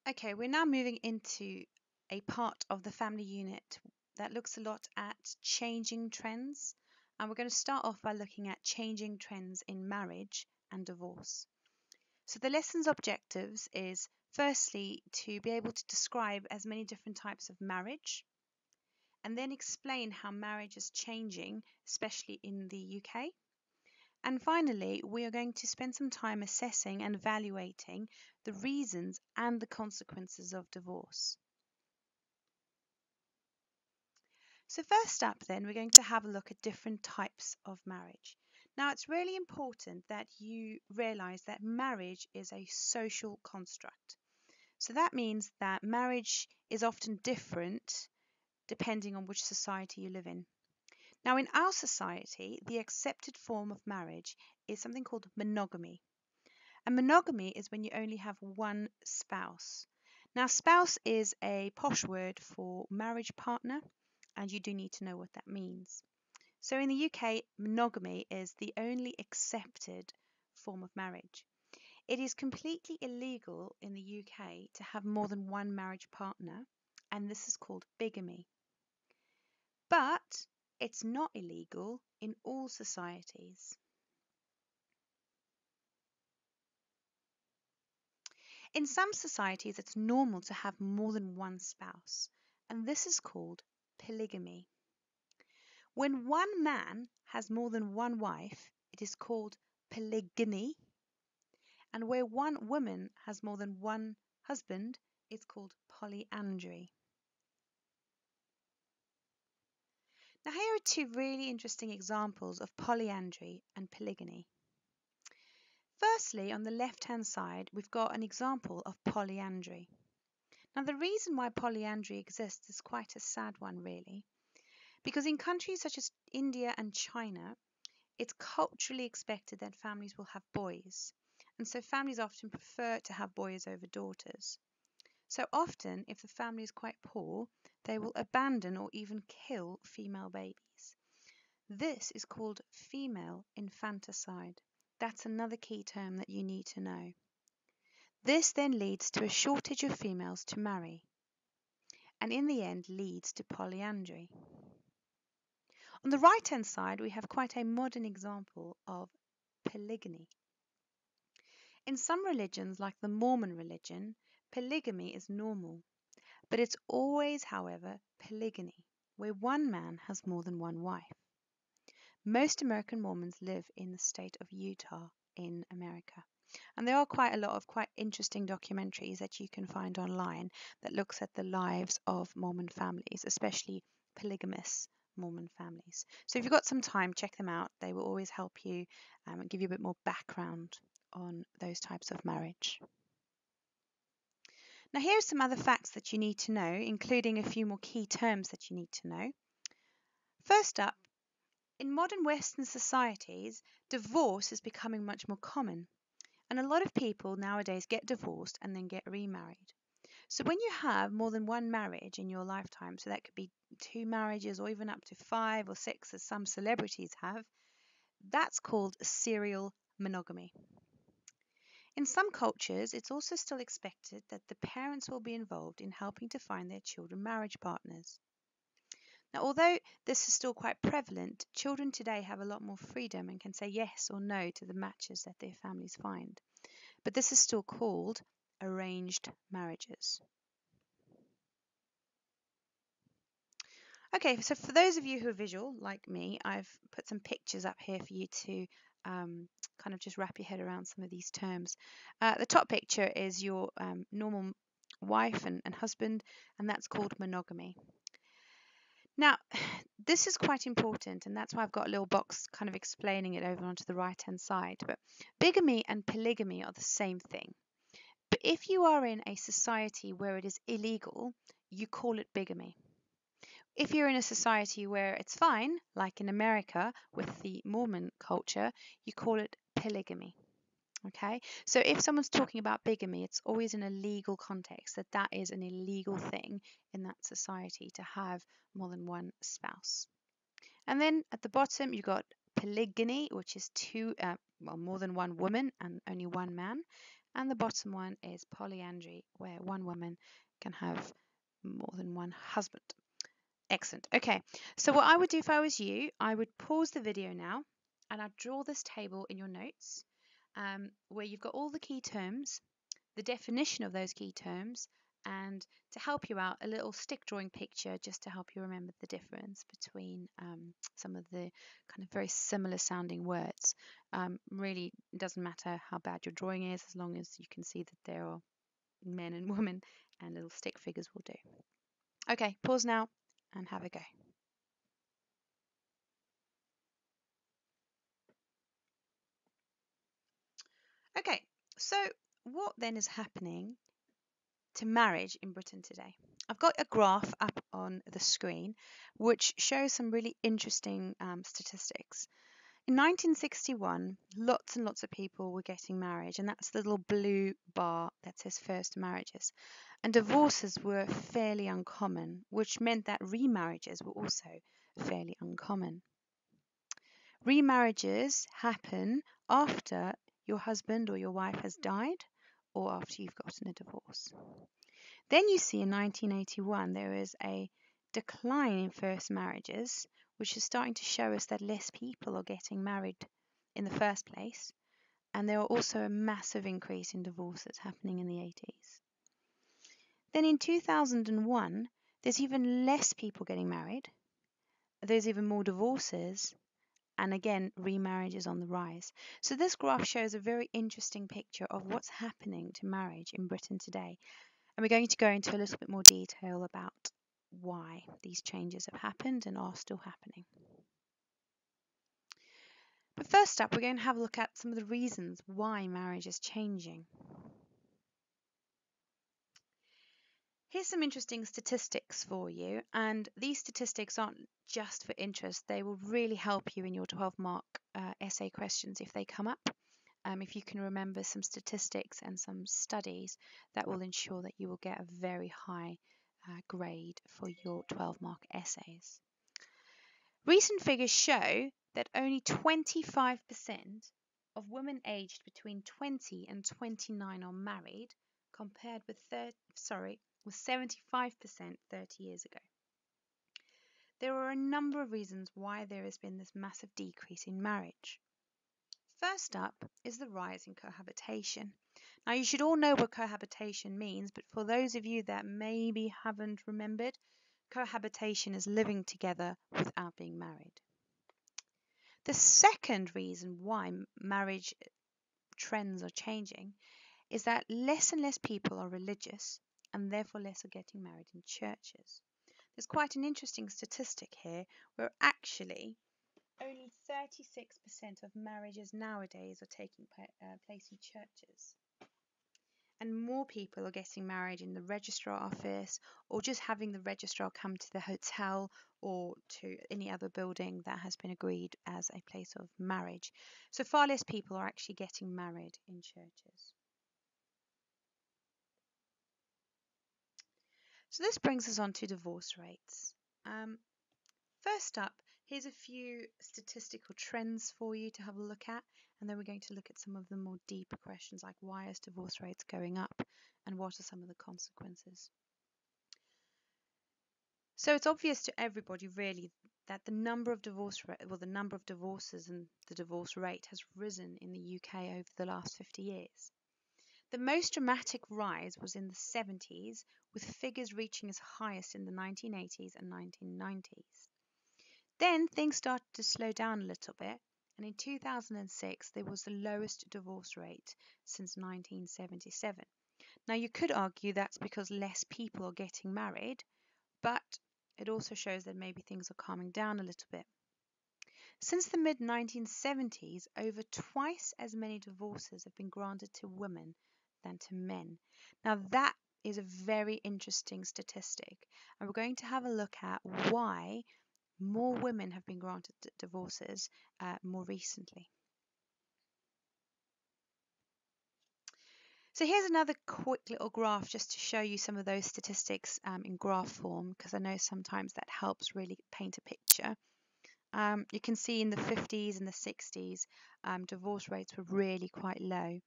Okay, we're now moving into a part of the family unit that looks a lot at changing trends. And we're going to start off by looking at changing trends in marriage and divorce. So the lesson's objectives is firstly to be able to describe as many different types of marriage and then explain how marriage is changing, especially in the UK. And finally, we are going to spend some time assessing and evaluating the reasons and the consequences of divorce. So first up then, we're going to have a look at different types of marriage. Now, it's really important that you realize that marriage is a social construct. So that means that marriage is often different depending on which society you live in. Now, in our society, the accepted form of marriage is something called monogamy. And monogamy is when you only have one spouse. Now, spouse is a posh word for marriage partner, and you do need to know what that means. So in the UK, monogamy is the only accepted form of marriage. It is completely illegal in the UK to have more than one marriage partner, and this is called bigamy. But it's not illegal in all societies. In some societies, it's normal to have more than one spouse, and this is called polygamy. When one man has more than one wife, it is called polygyny, and where one woman has more than one husband, it's called polyandry. Now, here are two really interesting examples of polyandry and polygyny. Firstly, on the left-hand side, we've got an example of polyandry. Now, the reason why polyandry exists is quite a sad one, really, because in countries such as India and China, it's culturally expected that families will have boys, and so families often prefer to have boys over daughters. So often, if the family is quite poor, they will abandon or even kill female babies. This is called female infanticide. That's another key term that you need to know. This then leads to a shortage of females to marry, and in the end leads to polyandry. On the right-hand side, we have quite a modern example of polygyny. In some religions, like the Mormon religion, polygamy is normal, but it's always, however, polygyny, where one man has more than one wife. Most American Mormons live in the state of Utah in America. And there are quite a lot of quite interesting documentaries that you can find online that looks at the lives of Mormon families, especially polygamous Mormon families. So if you've got some time, check them out. They will always help you and give you a bit more background on those types of marriage. Now, here are some other facts that you need to know, including a few more key terms that you need to know. First up, in modern Western societies, divorce is becoming much more common. And a lot of people nowadays get divorced and then get remarried. So when you have more than one marriage in your lifetime, so that could be 2 marriages or even up to 5 or 6 as some celebrities have, that's called serial monogamy. In some cultures, it's also still expected that the parents will be involved in helping to find their children marriage partners. Now, although this is still quite prevalent, children today have a lot more freedom and can say yes or no to the matches that their families find. But this is still called arranged marriages. Okay, so for those of you who are visual, like me, I've put some pictures up here for you to kind of just wrap your head around some of these terms. The top picture is your normal wife and husband, and that's called monogamy. Now, this is quite important, and that's why I've got a little box kind of explaining it over onto the right-hand side. But bigamy and polygamy are the same thing. But if you are in a society where it is illegal, you call it bigamy. If you're in a society where it's fine, like in America with the Mormon culture, you call it polygamy. Okay, so if someone's talking about bigamy, it's always in a legal context, that is an illegal thing in that society to have more than one spouse. And then at the bottom, you've got polygyny, which is more than one woman and only one man. And the bottom one is polyandry, where one woman can have more than one husband. Excellent. Okay, so what I would do if I was you, I would pause the video now and I'd draw this table in your notes where you've got all the key terms, the definition of those key terms, and to help you out, a little stick drawing picture just to help you remember the difference between some of the kind of very similar sounding words. Really, it doesn't matter how bad your drawing is as long as you can see that there are men and women, and little stick figures will do. Okay, pause now and have a go. Okay, so what then is happening to marriage in Britain today? I've got a graph up on the screen which shows some really interesting statistics. In 1961, lots and lots of people were getting married, and that's the little blue bar that says first marriages. And divorces were fairly uncommon, which meant that remarriages were also fairly uncommon. Remarriages happen after your husband or your wife has died or after you've gotten a divorce. Then you see in 1981 there is a decline in first marriages, which is starting to show us that less people are getting married in the first place, and there are also a massive increase in divorces happening in the 80s. Then in 2001, there's even less people getting married, there's even more divorces, and again, remarriage is on the rise. So this graph shows a very interesting picture of what's happening to marriage in Britain today. And we're going to go into a little bit more detail about why these changes have happened and are still happening. But first up, we're going to have a look at some of the reasons why marriage is changing. Here's some interesting statistics for you, and these statistics aren't just for interest, they will really help you in your 12-mark essay questions if they come up. If you can remember some statistics and some studies, that will ensure that you will get a very high grade for your 12-mark essays. Recent figures show that only 25% of women aged between 20 and 29 are married, compared with 75% 30 years ago. There are a number of reasons why there has been this massive decrease in marriage. First up is the rise in cohabitation. Now, you should all know what cohabitation means, but for those of you that maybe haven't remembered, cohabitation is living together without being married. The second reason why marriage trends are changing is that less and less people are religious, and therefore less are getting married in churches. There's quite an interesting statistic here where actually only 36% of marriages nowadays are taking place in churches. And more people are getting married in the registrar office, or just having the registrar come to the hotel or to any other building that has been agreed as a place of marriage. So far less people are actually getting married in churches. So this brings us on to divorce rates. First up, here's a few statistical trends for you to have a look at, and then we're going to look at some of the more deeper questions like why is divorce rates going up and what are some of the consequences. So it's obvious to everybody really that the number of divorces and the divorce rate has risen in the UK over the last 50 years. The most dramatic rise was in the 70s, with figures reaching as highest in the 1980s and 1990s. Then things started to slow down a little bit, and in 2006 there was the lowest divorce rate since 1977. Now you could argue that's because less people are getting married, but it also shows that maybe things are calming down a little bit. Since the mid-1970s, over twice as many divorces have been granted to women than to men. Now that is a very interesting statistic, and we're going to have a look at why more women have been granted divorces more recently. So here's another quick little graph just to show you some of those statistics in graph form, because I know sometimes that helps really paint a picture. You can see in the 50s and the 60s, divorce rates were really quite low.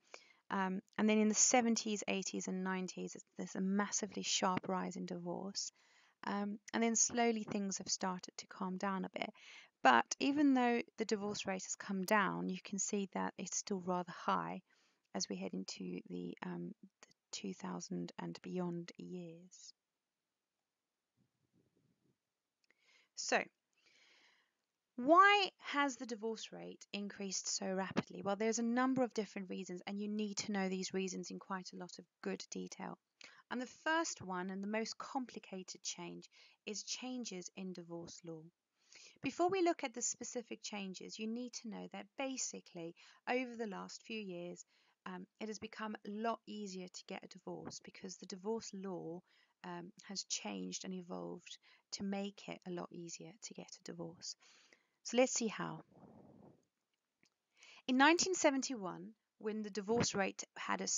And then in the 70s, 80s, and 90s, there's a massively sharp rise in divorce. And then slowly things have started to calm down a bit. But even though the divorce rate has come down, you can see that it's still rather high as we head into the 2000 and beyond years. So, why has the divorce rate increased so rapidly? Well, there's a number of different reasons, and you need to know these reasons in quite a lot of good detail. And the first one, and the most complicated change, is changes in divorce law. Before we look at the specific changes, you need to know that basically over the last few years, it has become a lot easier to get a divorce because the divorce law has changed and evolved to make it a lot easier to get a divorce. So let's see how. In 1971, when the divorce rate had a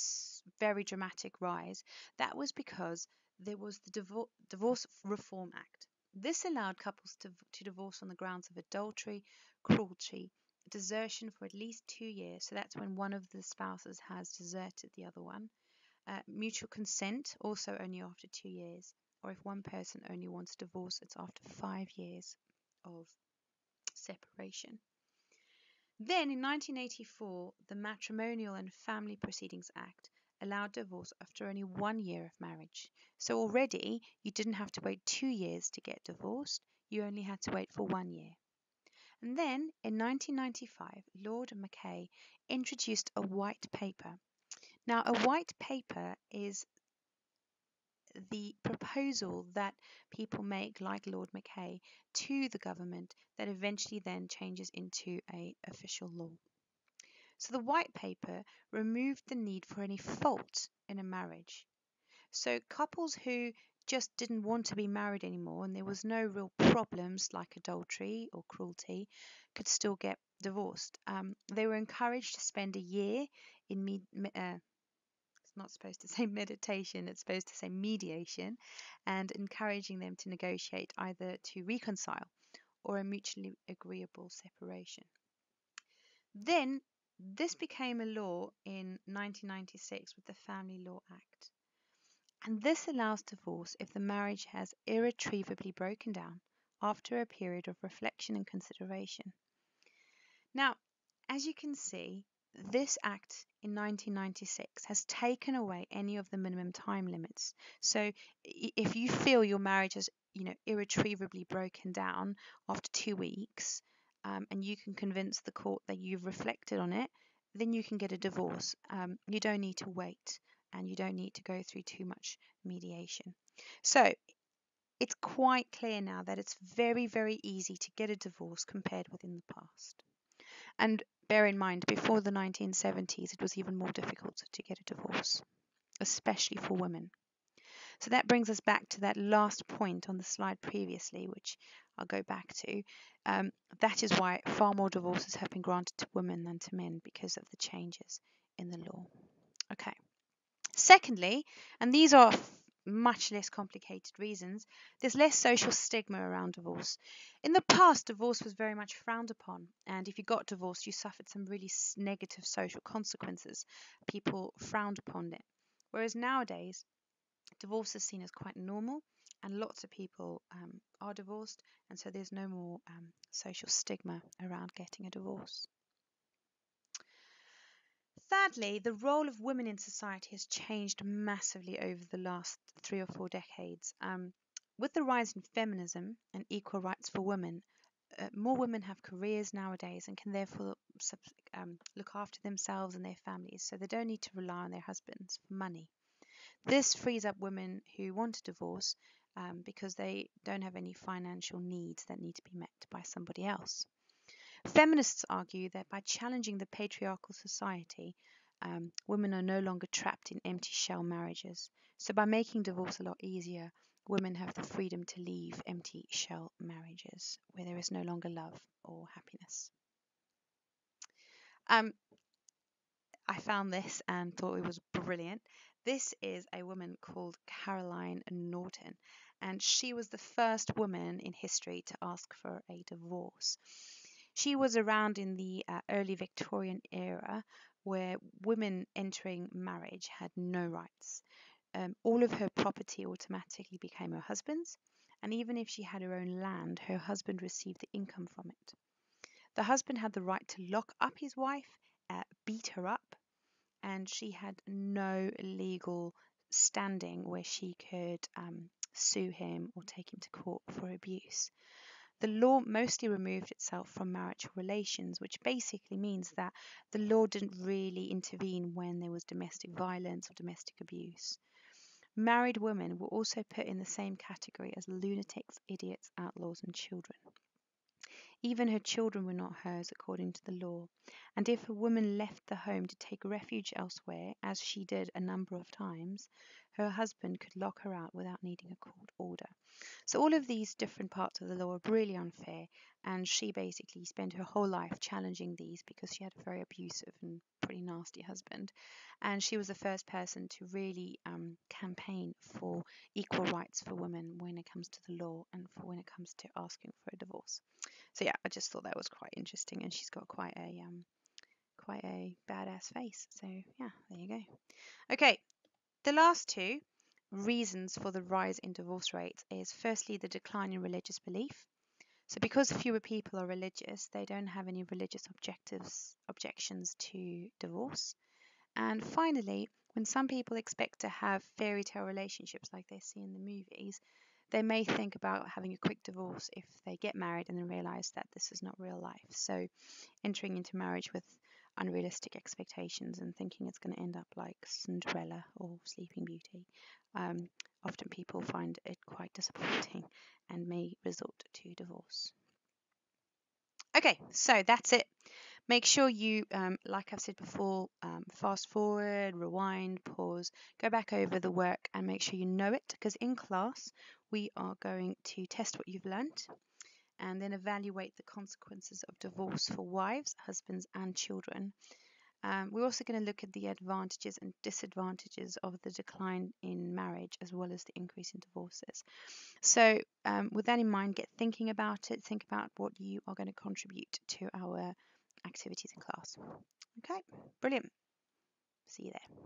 very dramatic rise, that was because there was the Divorce Reform Act. This allowed couples to divorce on the grounds of adultery, cruelty, desertion for at least 2 years. So that's when one of the spouses has deserted the other one. Mutual consent, also only after 2 years. Or if one person only wants divorce, it's after 5 years of separation. Then in 1984, the Matrimonial and Family Proceedings Act allowed divorce after only 1 year of marriage. So already you didn't have to wait 2 years to get divorced, you only had to wait for 1 year. And then in 1995, Lord Mackay introduced a white paper. Now, a white paper is the proposal that people make, like Lord Mackay, to the government that eventually then changes into an official law. So the white paper removed the need for any fault in a marriage. So couples who just didn't want to be married anymore and there was no real problems like adultery or cruelty could still get divorced. They were encouraged to spend a year in it's not supposed to say meditation, it's supposed to say mediation, and encouraging them to negotiate either to reconcile or a mutually agreeable separation. Then this became a law in 1996 with the Family Law Act. And this allows divorce if the marriage has irretrievably broken down after a period of reflection and consideration. Now, as you can see, this act in 1996 has taken away any of the minimum time limits. So if you feel your marriage has, irretrievably broken down after 2 weeks, and you can convince the court that you've reflected on it, then you can get a divorce. You don't need to wait, and you don't need to go through too much mediation. So it's quite clear now that it's very, very easy to get a divorce compared with in the past. And bear in mind, before the 1970s, it was even more difficult to get a divorce, especially for women. So that brings us back to that last point on the slide previously, which I'll go back to. That is why far more divorces have been granted to women than to men because of the changes in the law. Okay. Secondly, and these are much less complicated reasons, there's less social stigma around divorce. In the past, divorce was very much frowned upon, and if you got divorced, you suffered some really negative social consequences. People frowned upon it. Whereas nowadays, divorce is seen as quite normal, and lots of people are divorced, and so there's no more social stigma around getting a divorce. Thirdly, the role of women in society has changed massively over the last 3 or 4 decades. With the rise in feminism and equal rights for women, more women have careers nowadays and can therefore look after themselves and their families, so they don't need to rely on their husbands for money. This frees up women who want a divorce because they don't have any financial needs that need to be met by somebody else. Feminists argue that by challenging the patriarchal society, women are no longer trapped in empty shell marriages. So by making divorce a lot easier, women have the freedom to leave empty shell marriages where there is no longer love or happiness. I found this and thought it was brilliant. This is a woman called Caroline Norton, and she was the first woman in history to ask for a divorce. She was around in the early Victorian era where women entering marriage had no rights. All of her property automatically became her husband's, and even if she had her own land, her husband received the income from it. The husband had the right to lock up his wife, beat her up, and she had no legal standing where she could sue him or take him to court for abuse. The law mostly removed itself from marital relations, which basically means that the law didn't really intervene when there was domestic violence or domestic abuse. Married women were also put in the same category as lunatics, idiots, outlaws, and children. Even her children were not hers according to the law, and if a woman left the home to take refuge elsewhere, as she did a number of times, her husband could lock her out without needing a court order. So all of these different parts of the law are really unfair, and she basically spent her whole life challenging these because she had a very abusive and pretty nasty husband, and she was the first person to really campaign for equal rights for women when it comes to the law and for when it comes to asking for a divorce. So yeah, I just thought that was quite interesting, and she's got quite a badass face. So yeah, there you go. Okay, the last two reasons for the rise in divorce rates is firstly the decline in religious belief. So because fewer people are religious, they don't have any religious objections to divorce. And finally, when some people expect to have fairy tale relationships like they see in the movies, they may think about having a quick divorce if they get married and then realize that this is not real life. So entering into marriage with unrealistic expectations and thinking it's going to end up like Cinderella or Sleeping Beauty, often people find it quite disappointing and may resort to divorce. Okay, so that's it. Make sure you, like I've said before, fast forward, rewind, pause, go back over the work and make sure you know it, because in class we are going to test what you've learned and then evaluate the consequences of divorce for wives, husbands, and children. We're also going to look at the advantages and disadvantages of the decline in marriage as well as the increase in divorces. So, with that in mind, get thinking about it. Think about what you are going to contribute to our activities in class. Okay, brilliant. See you there.